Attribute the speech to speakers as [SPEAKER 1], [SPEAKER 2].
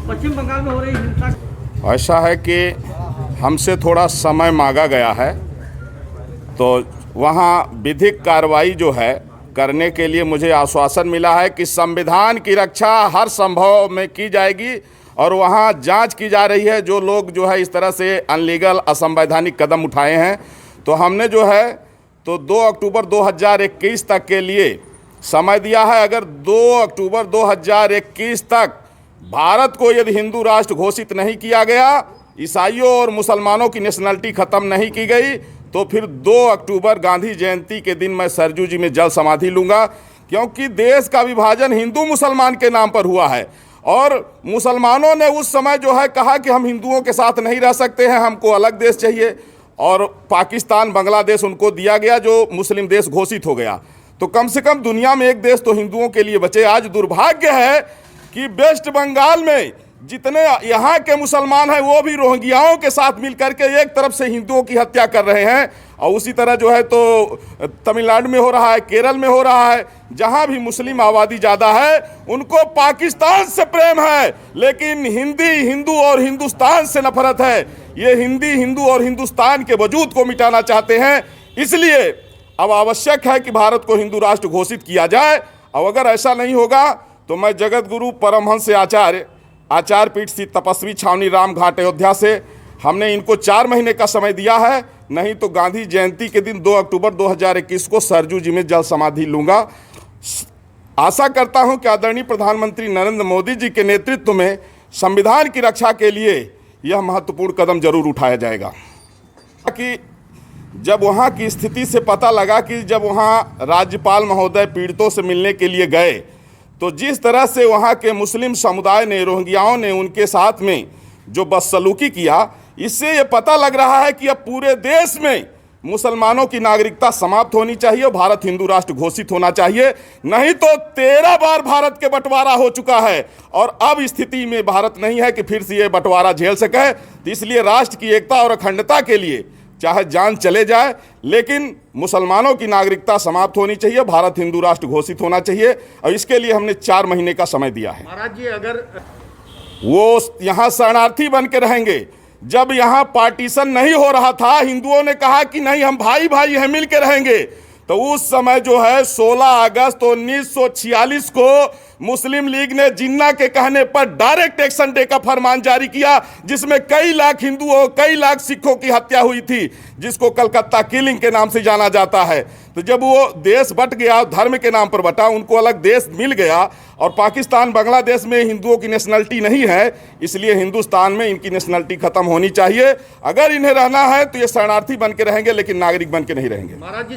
[SPEAKER 1] पश्चिम बंगाल में हो रही हिंसा,
[SPEAKER 2] ऐसा है कि हमसे थोड़ा समय मांगा गया है, तो वहाँ विधिक कार्रवाई जो है करने के लिए मुझे आश्वासन मिला है कि संविधान की रक्षा हर संभव में की जाएगी और वहाँ जांच की जा रही है। जो लोग जो है इस तरह से अनलीगल असंवैधानिक कदम उठाए हैं, तो हमने जो है तो 2 अक्टूबर 2021 तक के लिए समय दिया है। अगर 2 अक्टूबर 2021 तक भारत को यदि हिंदू राष्ट्र घोषित नहीं किया गया, ईसाइयों और मुसलमानों की नेशनलिटी ख़त्म नहीं की गई, तो फिर 2 अक्टूबर गांधी जयंती के दिन मैं सरजू जी में जल समाधि लूँगा। क्योंकि देश का विभाजन हिंदू मुसलमान के नाम पर हुआ है और मुसलमानों ने उस समय जो है कहा कि हम हिंदुओं के साथ नहीं रह सकते हैं, हमको अलग देश चाहिए, और पाकिस्तान बांग्लादेश उनको दिया गया जो मुस्लिम देश घोषित हो गया। तो कम से कम दुनिया में एक देश तो हिंदुओं के लिए बचे। आज दुर्भाग्य है कि वेस्ट बंगाल में जितने यहाँ के मुसलमान हैं वो भी रोहिंग्याओं के साथ मिलकर के एक तरफ से हिंदुओं की हत्या कर रहे हैं, और उसी तरह जो है तो तमिलनाडु में हो रहा है, केरल में हो रहा है। जहाँ भी मुस्लिम आबादी ज़्यादा है उनको पाकिस्तान से प्रेम है, लेकिन हिंदू और हिंदुस्तान से नफरत है। ये हिंदी, हिंदू और हिंदुस्तान के वजूद को मिटाना चाहते हैं। इसलिए अब आवश्यक है कि भारत को हिंदू राष्ट्र घोषित किया जाए, और अगर ऐसा नहीं होगा तो मैं जगत गुरु परमहंस आचार्य पीठ स्थित तपस्वी छावनी राम घाट अयोध्या से हमने इनको 4 महीने का समय दिया है, नहीं तो गांधी जयंती के दिन 2 अक्टूबर 2021 को सरजू जी में जल समाधि लूँगा। आशा करता हूं कि आदरणीय प्रधानमंत्री नरेंद्र मोदी जी के नेतृत्व में संविधान की रक्षा के लिए यह महत्वपूर्ण कदम जरूर उठाया जाएगा। कि जब वहाँ की स्थिति से पता लगा कि जब वहाँ राज्यपाल महोदय पीड़ितों से मिलने के लिए गए, तो जिस तरह से वहाँ के मुस्लिम समुदाय ने, रोहिंग्याओं ने उनके साथ में जो बदसलूकी किया, इससे ये पता लग रहा है कि अब पूरे देश में मुसलमानों की नागरिकता समाप्त होनी चाहिए और भारत हिंदू राष्ट्र घोषित होना चाहिए। नहीं तो 13 बार भारत के बंटवारा हो चुका है और अब स्थिति में भारत नहीं है कि फिर से ये बंटवारा झेल सके। तो इसलिए राष्ट्र की एकता और अखंडता के लिए चाहे जान चले जाए, लेकिन मुसलमानों की नागरिकता समाप्त होनी चाहिए, भारत हिंदू राष्ट्र घोषित होना चाहिए, और इसके लिए हमने 4 महीने का समय दिया है।
[SPEAKER 1] महाराज जी, अगर
[SPEAKER 2] वो यहाँ शरणार्थी बन के रहेंगे, जब यहाँ पार्टीशन नहीं हो रहा था, हिंदुओं ने कहा कि नहीं हम भाई भाई हैं, मिल के रहेंगे, तो उस समय जो है 16 अगस्त 1946 को मुस्लिम लीग ने जिन्ना के कहने पर डायरेक्ट एक्शन डे का फरमान जारी किया, जिसमें कई लाख हिंदुओं, कई लाख सिखों की हत्या हुई थी, जिसको कलकत्ता किलिंग के नाम से जाना जाता है। तो जब वो देश बट गया, धर्म के नाम पर बटा, उनको अलग देश मिल गया, और पाकिस्तान बांग्लादेश में हिंदुओं की नेशनलिटी नहीं है, इसलिए हिंदुस्तान में इनकी नेशनलिटी खत्म होनी चाहिए। अगर इन्हें रहना है तो ये शरणार्थी बन के रहेंगे, लेकिन नागरिक बन के नहीं रहेंगे।
[SPEAKER 1] महाराज जी